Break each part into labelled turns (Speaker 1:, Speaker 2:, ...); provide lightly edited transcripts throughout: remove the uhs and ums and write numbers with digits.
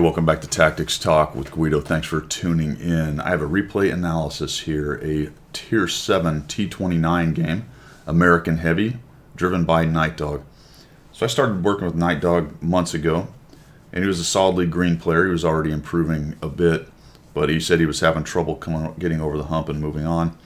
Speaker 1: Welcome back to Tactics Talk with Guido. Thanks for tuning in. I have a replay analysis here, a Tier 7 T29 game, American Heavy, driven by Night Dog. So I started working with Night Dog months ago, and he was a solidly green player. He was already improving a bit, but he said he was having trouble getting over the hump and moving on.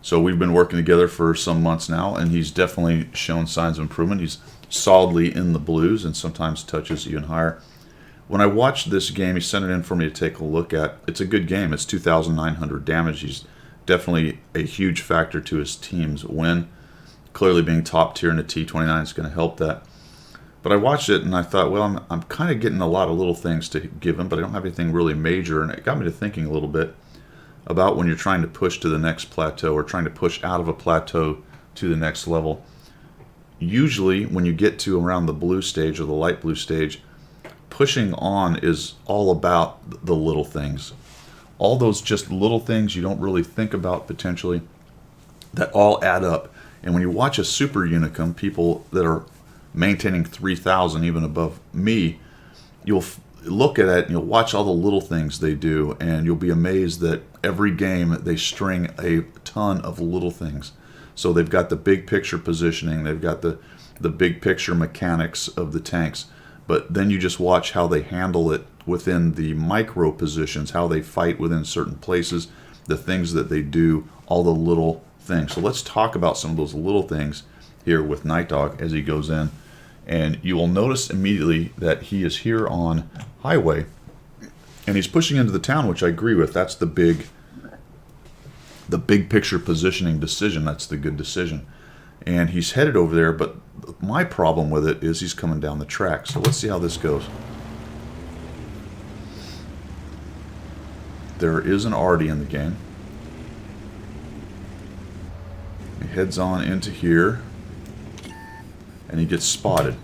Speaker 1: So we've been working together for some months now, and he's definitely shown signs of improvement. He's solidly in the blues and sometimes touches even higher. When I watched this game, he sent it in for me to take a look at. It's a good game. It's 2,900 damage. He's definitely a huge factor to his team's win. Clearly being top tier in the T29 is going to help that. But I watched it and I thought, well, I'm kind of getting a lot of little things to give him, but I don't have anything really major. And it got me to thinking a little bit about when you're trying to push to the next plateau or trying to push out of a plateau to the next level. Usually when you get to around the blue stage or the light blue stage, pushing on is all about the little things. All those just little things you don't really think about potentially that all add up. And when you watch a super unicum, people that are maintaining 3,000 even above me, you'll look at it and you'll watch all the little things they do, and you'll be amazed that every game they string a ton of little things. So they've got the big picture positioning, they've got the big picture mechanics of the tanks, but then you just watch how they handle it within the micro positions, how they fight within certain places, the things that they do, all the little things. So let's talk about some of those little things here with Night Dog as he goes in. And you will notice immediately that he is here on highway, and he's pushing into the town, which I agree with. That's the big picture positioning decision. That's the good decision. And he's headed over there, but my problem with it is he's coming down the track. So let's see how this goes. There is an Artie in the game. He heads on into here, and he gets spotted.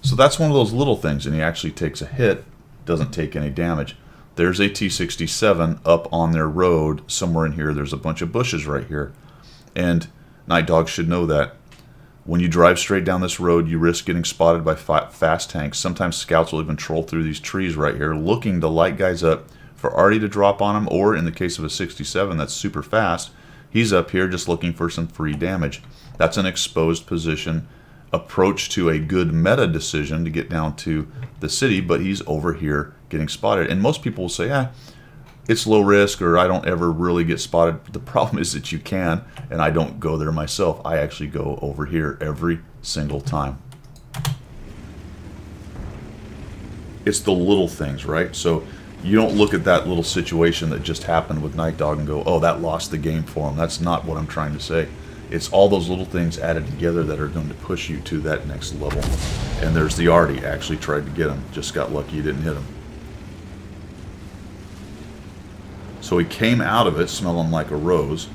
Speaker 1: So that's one of those little things, and he actually takes a hit, doesn't take any damage. There's a T-67 up on their road somewhere in here. There's a bunch of bushes right here, and Night Dog should know that. When you drive straight down this road, you risk getting spotted by fast tanks. Sometimes scouts will even troll through these trees right here, looking to light guys up for Artie to drop on them, or in the case of a 67 that's super fast, he's up here just looking for some free damage. That's an exposed position approach to a good meta decision to get down to the city, but he's over here getting spotted. And most people will say, it's low risk, or I don't ever really get spotted. The problem is that you can, and I don't go there myself. I actually go over here every single time. It's the little things, right? So you don't look at that little situation that just happened with Night Dog and go, oh, that lost the game for him. That's not what I'm trying to say. It's all those little things added together that are going to push you to that next level. And there's the Artie. Actually tried to get him. Just got lucky he didn't hit him. So he came out of it smelling like a rose,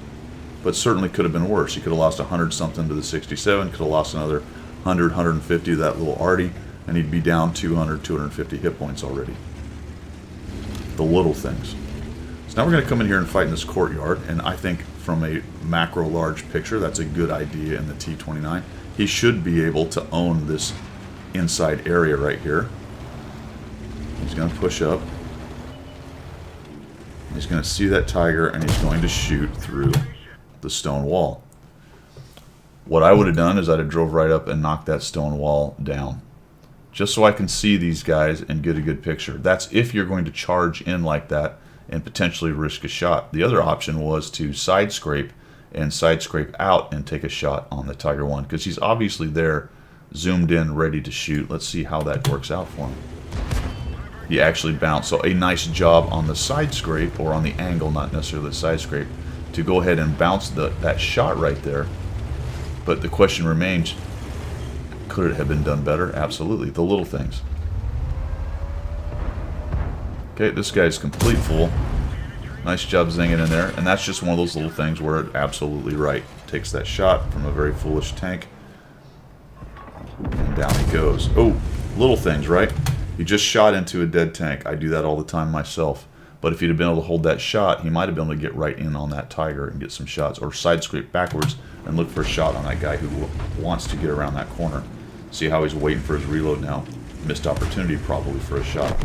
Speaker 1: but certainly could have been worse. He could have lost 100-something to the 67, could have lost another 100, 150 to that little Artie, and he'd be down 200, 250 hit points already. The little things. So now we're going to come in here and fight in this courtyard, and I think from a macro large picture, that's a good idea in the T29. He should be able to own this inside area right here. He's going to push up. He's going to see that tiger, and he's going to shoot through the stone wall. What I would have done is I'd have drove right up and knocked that stone wall down, just so I can see these guys and get a good picture. That's if you're going to charge in like that and potentially risk a shot. The other option was to side scrape and side scrape out and take a shot on the Tiger 1, because he's obviously there, zoomed in, ready to shoot. Let's see how that works out for him. He actually bounced. So a nice job on the side scrape, or on the angle, not necessarily the side scrape, to go ahead and bounce that shot right there. But the question remains, could it have been done better? Absolutely. The little things. Okay, this guy's complete fool. Nice job zinging in there. And that's just one of those little things where it absolutely right. Takes that shot from a very foolish tank. And down he goes. Oh, little things, right? He just shot into a dead tank. I do that all the time myself. But if he'd have been able to hold that shot, he might have been able to get right in on that tiger and get some shots. Or side scrape backwards and look for a shot on that guy who wants to get around that corner. See how he's waiting for his reload now. Missed opportunity probably for a shot.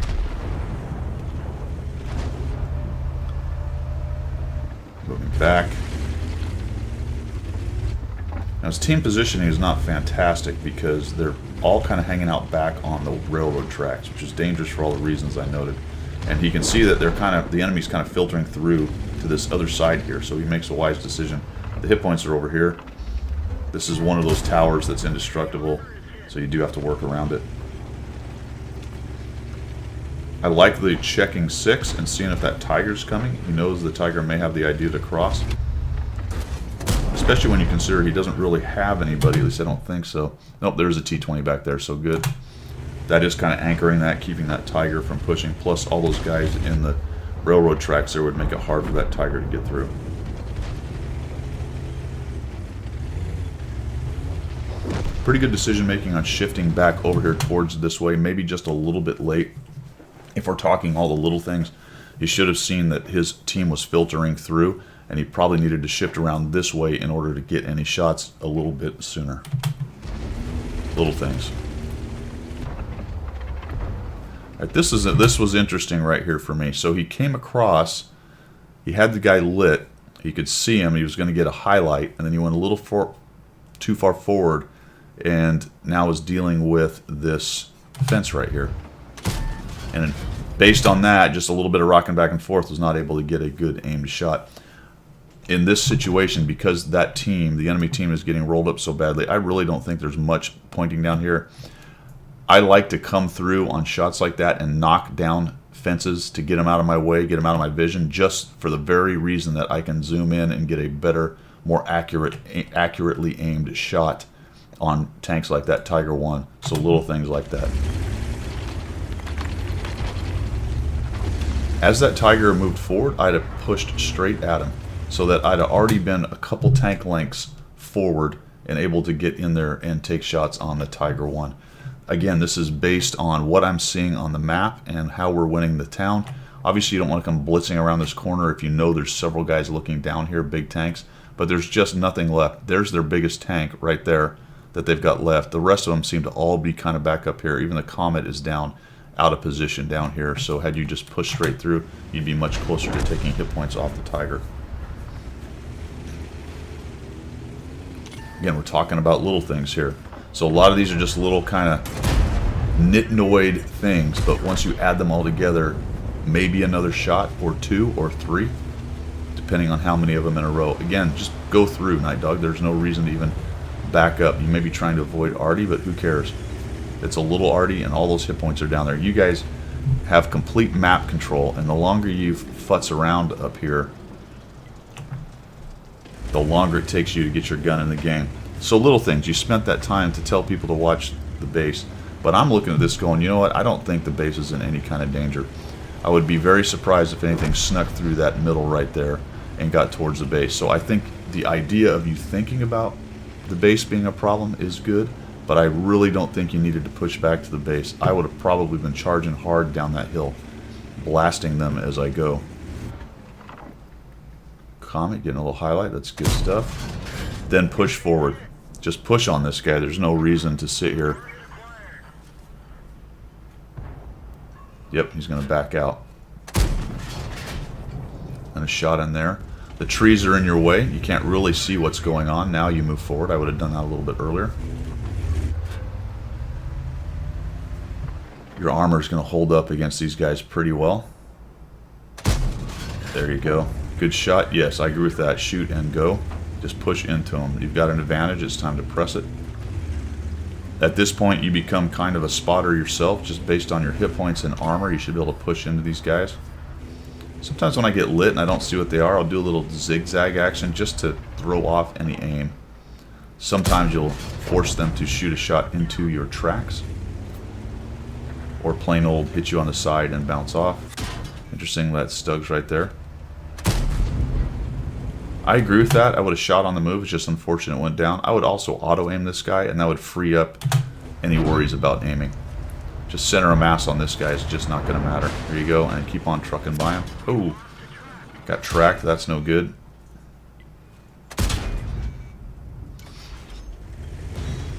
Speaker 1: back. Now his team positioning is not fantastic because they're all kind of hanging out back on the railroad tracks, which is dangerous for all the reasons I noted. And he can see that the enemy's kind of filtering through to this other side here, so he makes a wise decision. The hit points are over here. This is one of those towers that's indestructible, so you do have to work around it. I like the checking 6 and seeing if that tiger's coming. He knows the tiger may have the idea to cross. Especially when you consider he doesn't really have anybody, at least I don't think so. Nope, there's a T-20 back there, so good. That is kind of anchoring that, keeping that tiger from pushing, plus all those guys in the railroad tracks there would make it hard for that tiger to get through. Pretty good decision making on shifting back over here towards this way, maybe just a little bit late. If we're talking all the little things, he should have seen that his team was filtering through, and he probably needed to shift around this way in order to get any shots a little bit sooner. Little things. All right, this was interesting right here for me. So he came across, he had the guy lit, he could see him, he was going to get a highlight, and then he went a little too far forward, and now is dealing with this fence right here. And based on that, just a little bit of rocking back and forth, was not able to get a good aimed shot. In this situation, because that team, the enemy team, is getting rolled up so badly, I really don't think there's much pointing down here. I like to come through on shots like that and knock down fences to get them out of my way, get them out of my vision, just for the very reason that I can zoom in and get a better, more accurately aimed shot on tanks like that Tiger 1. So little things like that. As that Tiger moved forward, I'd have pushed straight at him, so that I'd have already been a couple tank lengths forward and able to get in there and take shots on the Tiger 1. Again, this is based on what I'm seeing on the map and how we're winning the town. Obviously, you don't want to come blitzing around this corner if you know there's several guys looking down here, big tanks, but there's just nothing left. There's their biggest tank right there that they've got left. The rest of them seem to all be kind of back up here. Even the Comet is down, out of position down here, so had you just pushed straight through, you'd be much closer to taking hit points off the Tiger. Again, we're talking about little things here. So a lot of these are just little kind of nitnoid things, but once you add them all together, maybe another shot or 2 or 3, depending on how many of them in a row. Again, just go through, Night Dog. There's no reason to even back up. You may be trying to avoid Artie, but who cares? It's a little Artie, and all those hit points are down there. You guys have complete map control, and the longer you futz around up here, the longer it takes you to get your gun in the game. So little things. You spent that time to tell people to watch the base, but I'm looking at this going, you know what, I don't think the base is in any kind of danger. I would be very surprised if anything snuck through that middle right there and got towards the base. So I think the idea of you thinking about the base being a problem is good, but I really don't think you needed to push back to the base. I would have probably been charging hard down that hill, blasting them as I go. Comet getting a little highlight, that's good stuff. Then push forward. Just push on this guy. There's no reason to sit here. Yep, he's going to back out. And a shot in there. The trees are in your way. You can't really see what's going on. Now you move forward. I would have done that a little bit earlier. Your armor is going to hold up against these guys pretty well. There you go. Good shot. Yes, I agree with that. Shoot and go. Just push into them. You've got an advantage. It's time to press it. At this point, you become kind of a spotter yourself, just based on your hit points and armor. You should be able to push into these guys. Sometimes when I get lit and I don't see what they are, I'll do a little zigzag action just to throw off any aim. Sometimes you'll force them to shoot a shot into your tracks, or plain old hit you on the side and bounce off. Interesting, that Stugs right there. I agree with that. I would have shot on the move. It's just unfortunate it went down. I would also auto-aim this guy, and that would free up any worries about aiming. Just center of mass on this guy is just not going to matter. There you go, and keep on trucking by him. Oh, got tracked. That's no good.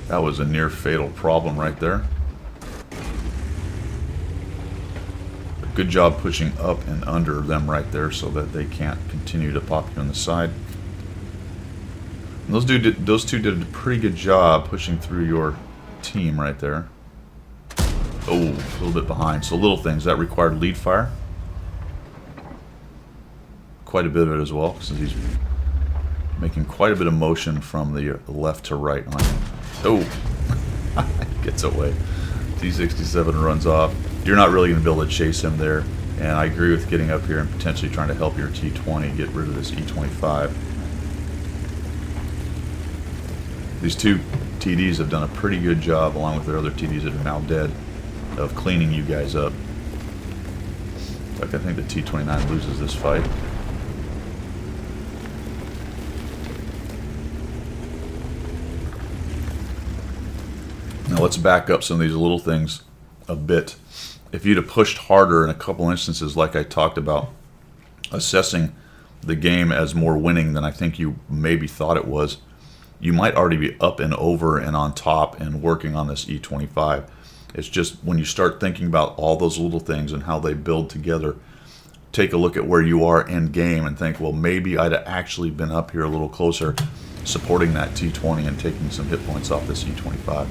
Speaker 1: That was a near fatal problem right there. The Good job pushing up and under them right there so that they can't continue to pop you on the side. And those two did a pretty good job pushing through your team right there. Oh, a little bit behind. So little things. That required lead fire. Quite a bit of it as well, since he's making quite a bit of motion from the left to right on him. Oh, gets away. T-67 runs off. You're not really going to be able to chase him there. And I agree with getting up here and potentially trying to help your T-20 get rid of this E-25. These two TDs have done a pretty good job, along with their other TDs that are now dead, of cleaning you guys up. In fact, I think the T-29 loses this fight. Now let's back up some of these little things a bit. If you'd have pushed harder in a couple instances, like I talked about, assessing the game as more winning than I think you maybe thought it was, you might already be up and over and on top and working on this E-25. It's just when you start thinking about all those little things and how they build together, take a look at where you are in game and think, well, maybe I'd have actually been up here a little closer supporting that T-20 and taking some hit points off this E-25.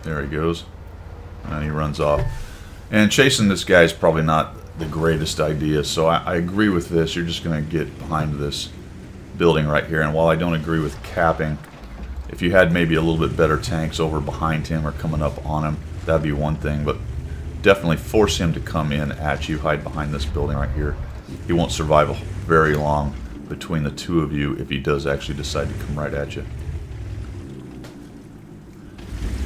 Speaker 1: There he goes. And he runs off. And chasing this guy is probably not the greatest idea, so I agree with this. You're just going to get behind this building right here. And while I don't agree with capping, if you had maybe a little bit better tanks over behind him or coming up on him, that'd be one thing. But definitely force him to come in at you, hide behind this building right here. He won't survive very long between the two of you if he does actually decide to come right at you.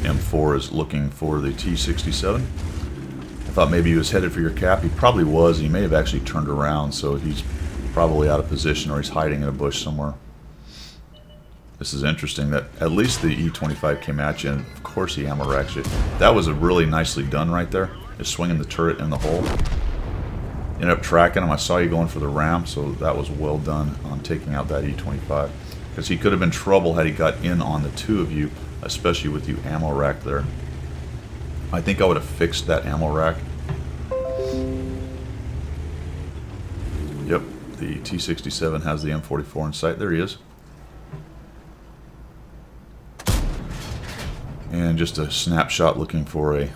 Speaker 1: M4 is looking for the T-67. I thought maybe he was headed for your cap. He probably was. He may have actually turned around, so he's probably out of position or he's hiding in a bush somewhere. This is interesting that at least the E-25 came at you, and of course he ammo racks you. That was a really nicely done right there, just swinging the turret in the hole. Ended up tracking him. I saw you going for the ram, so that was well done on taking out that E-25. Because he could have been trouble had he got in on the two of you, especially with you ammo rack there. I think I would have fixed that ammo rack. Yep, the T-67 has the M44 in sight. There he is. And just a snapshot looking for a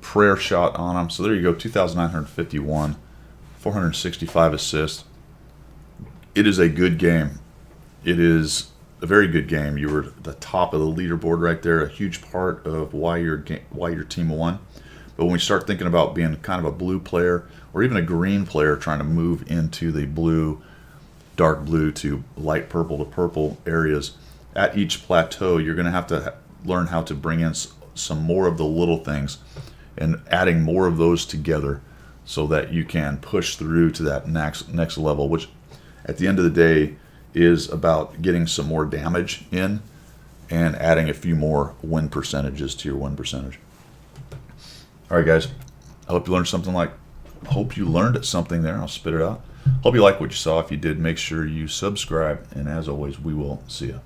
Speaker 1: prayer shot on him. So there you go, 2,951, 465 assists. It is a good game. It is a very good game. You were at the top of the leaderboard right there, a huge part of why your team won. But when we start thinking about being kind of a blue player or even a green player trying to move into the blue, dark blue to light purple to purple areas, at each plateau you're going to have to learn how to bring in some more of the little things and adding more of those together so that you can push through to that next level, which at the end of the day is about getting some more damage in and adding a few more win percentages to your win percentage. All right, guys. I hope you learned something something there. I'll spit it out. Hope you like what you saw. If you did, make sure you subscribe. And as always, we will see you.